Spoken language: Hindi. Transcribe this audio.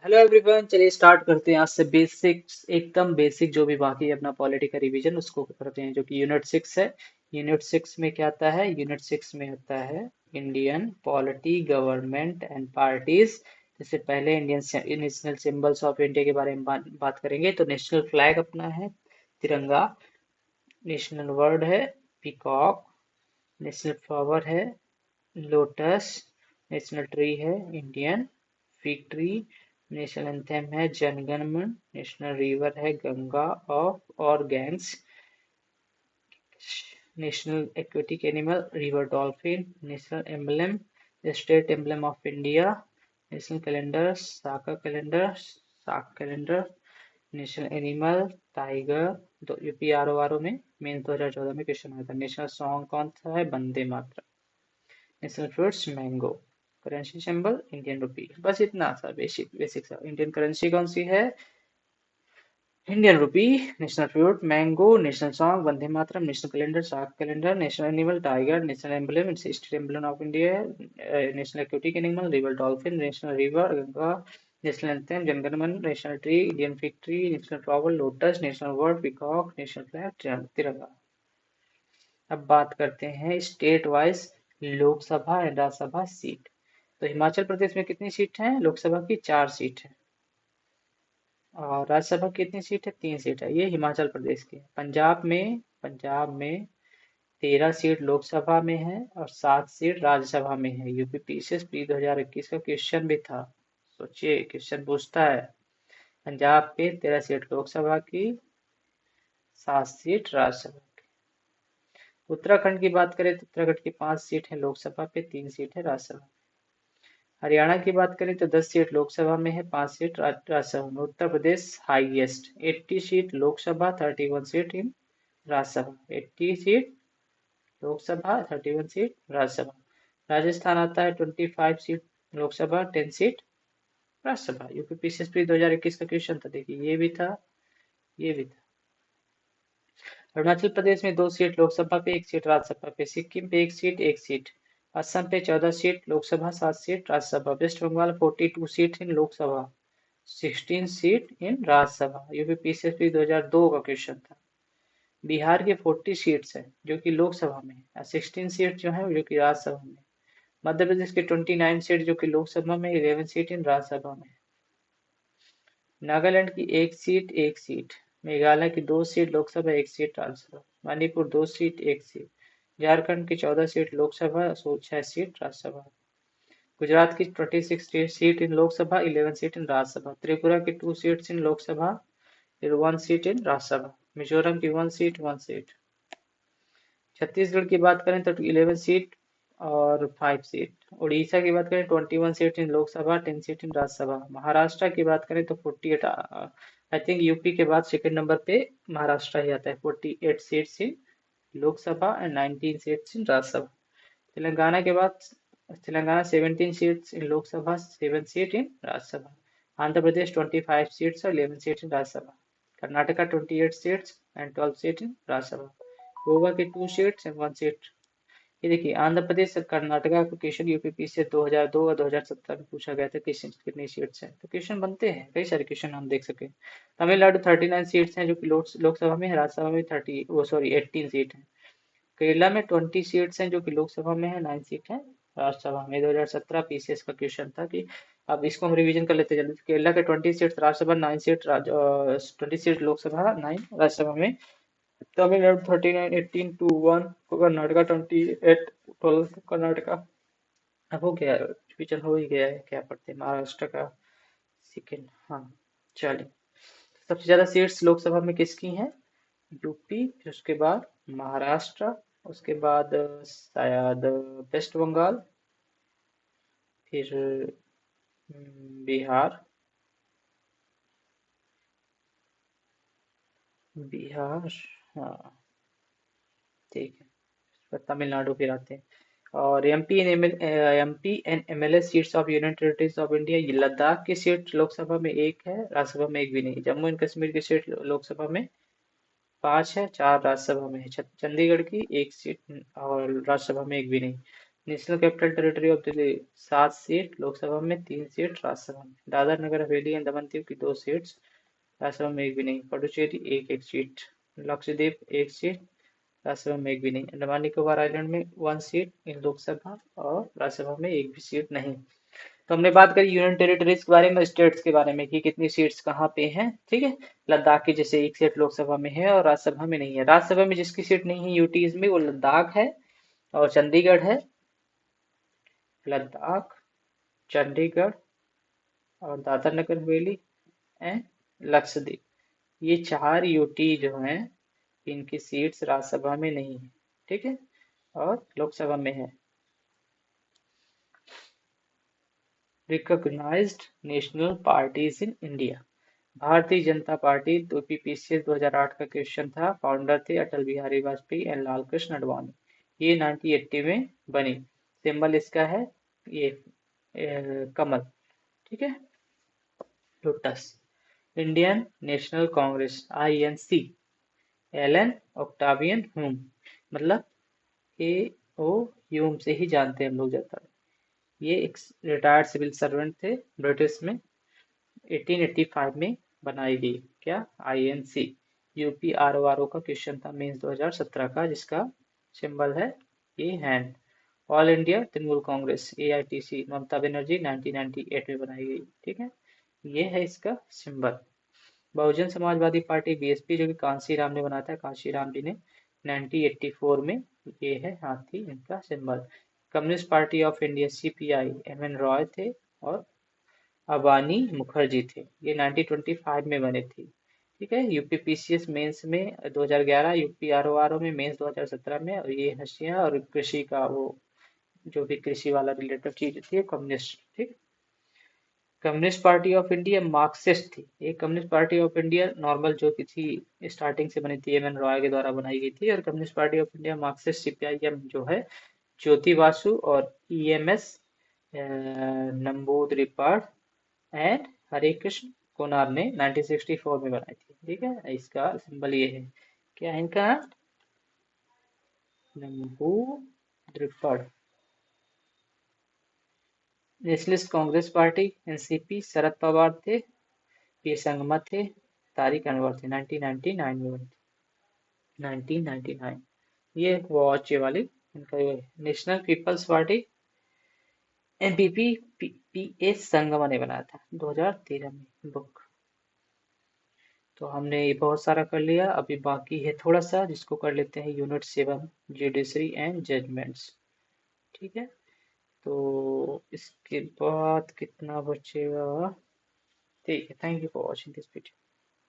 हेलो एवरीवन, चलिए स्टार्ट करते हैं आज से। बेसिक्स, एकदम बेसिक जो भी बाकी है अपना पॉलिटी का रिवीजन उसको करते हैं, जो कि यूनिट 6 है। यूनिट 6 में क्या आता है? यूनिट 6 में आता है Indian polity, government and parties. जैसे पहले Indian national symbols of India के बारे में बात करेंगे, तो नेशनल फ्लैग अपना है तिरंगा। नेशनल वर्ड है पीकॉक। नेशनल फ्लावर है लोटस। नेशनल ट्री है Indian fig tree. National anthem है जनगण मन। नेशनल रिवर है गंगा ऑफ और Ganges. National aquatic animal river dolphin. National emblem state emblem of India. National calendar Saka calendar, Saka calendar. National animal tiger. UP R O में मेन 2014 में क्वेश्चन आया था। नेशनल सॉन्ग कौन सा है? Vande Mataram. National fruits mango. Currency symbol Indian rupee. बस इतना सा बेसिक बेसिक सा। इंडियन करेंसी कौन सी है? Indian rupee. National fruit mango. National song Vande Mataram. National calendar Saka calendar. National animal tiger. National emblem it's state emblem of India. National aquatic animal river dolphin. National river Ganga. National anthem Jana Gana Mana. National tree Indian fig tree. National flower lotus. National bird peacock. National flag तिरंगा। अब बात करते हैं state wise Lok Sabha and Rajya Sabha seat. तो हिमाचल प्रदेश में कितनी सीट है? लोकसभा की 4 सीट है। और राज्यसभा की कितनी सीट है? 3 सीट है। ये हिमाचल प्रदेश की है। पंजाब में 13 सीट लोकसभा में है और 7 सीट राज्यसभा में है। यूपी पीसीएस प्री 2021 का क्वेश्चन भी था। सोचिए, क्वेश्चन पूछता है पंजाब पे 13 सीट लोकसभा की, 7 सीट राज्यसभा। उत्तराखंड की बात करें तो उत्तराखंड की 5 सीट है लोकसभा पे, 3 सीट है राज्यसभा। हरियाणा की बात करें तो 10 सीट लोकसभा में है, 5 सीट राज्यसभा में। Uttar Pradesh highest 80 seat Lok Sabha, 31 seat in Rajya Sabha. 80 seat Lok Sabha, 31 seat Rajya Sabha. Rajasthan आता है 25 seat Lok Sabha, 10 seat Rajya Sabha. UP PCSP 2021 का क्वेश्चन था, देखिए ये भी था, ये भी था। अरुणाचल प्रदेश में 2 सीट लोकसभा पे, 1 सीट राज्यसभा पे। सिक्किम पे 1 सीट, 1 सीट। असम पे 14 seat Lok Sabha, 7 seat Rajya Sabha. West Bengal 42 seat in Lok Sabha, 16 seat in Rajya Sabha. UP PCSP 2002 का क्वेश्चन था। बिहार के 40 सीट्स है जो कि लोकसभा में है, 16 सीट जो है जो कि राज्यसभा में। मध्य प्रदेश के 29 सीट जो कि लोकसभा में, 11 सीट इन राज्यसभा में। नागालैंड की 1 सीट, 1 सीट। मेघालय की 2 seat Lok Sabha, 1 seat Rajya Sabha. Manipur 2 seat, 1 seat. Jharkhand की 14 सीट लोकसभा, 6 सीट राज्यसभा। गुजरात की 26 seat in Lok Sabha, 11 seat in Rajya Sabha. Tripura की 2 सीट्स इन लोकसभा, फिर 1 सीट इन राज्यसभा। मिजोरम की 1 सीट, 1 सीट। छत्तीसगढ़ की बात करें तो 11 सीट और 5 सीट। उड़ीसा की बात करें 21 seat in Lok Sabha, 10 seat in Rajya Sabha. Maharashtra की बात करें तो 48, आई थिंक यूपी के बाद सेकंड नंबर पे महाराष्ट्र ही आता है। 48 seats in Lok Sabha and 19 seats in Rajya Sabha. Telangana के बाद Telangana 17 seats in Lok Sabha, 7 seat in Rajya Sabha. Andhra Pradesh 25 seats और 11 seat in Rajya Sabha. Karnataka 28 seats and 12 seat in Rajya Sabha. Goa के 2 सीट्स एंड 1 सीट। ये देखिए, आंध्र प्रदेश और कर्नाटका का क्वेश्चन यूपीपी से 2002 और 2017 में पूछा गया था, किस कितनी सीट्स हैं, तो क्वेश्चन बनते हैं, कई सारे क्वेश्चन हम देख सके। तमिलनाडु 39 सीट्स हैं जो कि लोकसभा में है, राज्यसभा में 18 सीट है। केरला में 20 सीट्स हैं जो कि लोकसभा में है, 9 सीट है राज्यसभा में। 2017 पीसीएस का क्वेश्चन था कि, अब इसको हम रिवीजन कर लेते जल्दी। केरला के 20 seats Rajya Sabha, 9 seat 20 seat Lok Sabha, 9 Rajya Sabha में। तमिलनाडु 39, 18 to 1। कर्नाटका 28, 12 कर्नाटका। अब हो गया, रिवीजन हो ही गया है, क्या पढ़ते हैं। महाराष्ट्र का सेकेंड, हाँ। चलिए, सबसे ज्यादा सीट्स लोकसभा में किसकी हैं? यूपी, फिर उसके बाद महाराष्ट्र, उसके बाद शायद वेस्ट बंगाल, फिर बिहार। बिहार, हाँ, ठीक है। फिर तमिलनाडु फिर आते हैं। और MP and MLA seats of union territories of India. ये लद्दाख की सीट लोकसभा में 1 है, राज्यसभा में 1 भी नहीं। जम्मू एंड कश्मीर की सीट लोकसभा में 5 है, 4 राज्यसभा में है। चंडीगढ़ की 1 सीट और राज्यसभा में 1 भी नहीं। National capital territory of Delhi 7 seat Lok Sabha में, 3 सीट राज्यसभा में। दादर नगर हवेली एंड दमन दीव की 2 सीट्स, राज्यसभा में एक भी नहीं। पुडुचेरी एक एक सीट, लक्षद्वीप एक सीट, राज्यसभा में एक भी नहीं। अंडमान निकोबार आइलैंड में 1 सीट इन लोकसभा और राज्यसभा में एक भी सीट नहीं। तो हमने बात करी यूनियन टेरिटरीज के बारे में, स्टेट्स के बारे में कि कितनी सीट्स कहाँ पे हैं, ठीक है। लद्दाख की जैसे 1 सीट लोकसभा में है और राज्यसभा में नहीं है। राज्यसभा में जिसकी सीट नहीं है यूटीज में, वो लद्दाख है और चंडीगढ़ है। लद्दाख, चंडीगढ़ और दादर नगर हवेली एंड लक्षद्वीप, ये 4 यूटी जो हैं इनकी सीट्स राज्यसभा में नहीं है, ठीक है, और लोकसभा में है। Recognised national parties in India. Bharatiya Janata party तो पीपीसीएस 2008 का क्वेश्चन था। फाउंडर थे अटल बिहारी वाजपेयी एंड लाल कृष्ण आडवाणी। ये 1980 में बनी। सिंबल इसका है ये कमल, ठीक है, lotus. Indian National Congress INC, Allan Octavian Hume, मतलब ए ओ ह्यूम से ही जानते हैं हम लोग ज्यादा। ये एक रिटायर्ड सिविल सर्वेंट थे ब्रिटिश में। 1885 में बनाई गई क्या, आईएनसी। यूपी आरओआरओ का क्वेश्चन था मेंस 2017 का, जिसका सिंबल है ये hand. All India Trinamool Congress AITC, Mamata Banerjee 1998 में बनाई गई, ठीक है। ये है इसका सिंबल। बहुजन समाजवादी पार्टी बीएसपी, जो कि कांशी राम ने बनाया था, कांशी राम जी ने 1984 में। ये है हाथी इनका symbol. Communist Party of India CPI, MN Roy थे और अबानी मुखर्जी थे। ये 1925 में बने थी, ठीक है। यूपीपीसीएस मेंस में 2011, यूपी आरओआरओ में मेंस 2017 में। और ये हंसिया और कृषि का वो जो भी कृषि वाला रिलेटेड चीज थी, कम्युनिस्ट, ठीक। Communist Party of India Marxist थी। एक communist Party of India normal जो कि थी स्टार्टिंग से बनी थी, एमएन रॉय के द्वारा बनाई गई थी। और communist Party of India Marxist CPIM जो है ज्योति बासु और ईएमएस नंबूदरीपाड़ एंड हरे कृष्ण कोनार ने 1964 में बनाई थी, ठीक है। इसका सिंबल ये है, क्या है इनका, नंबूद्रिपाड़। Nationalist Congress party NCP, Sharad Pawar थे, पी संगमा थे, तारिक अनवर थे। 1999 में बनी थी, 1999। ये वॉच ये वाली इनका ये National People's Party NPP, P S Sangma ने बनाया था 2013 में बुक। तो हमने ये बहुत सारा कर लिया, अभी बाकी है थोड़ा सा जिसको कर लेते हैं यूनिट 7, जुडिशरी एंड जजमेंट्स, ठीक है। तो इसके बाद कितना बचेगा, ठीक है। Thank you for watching this video.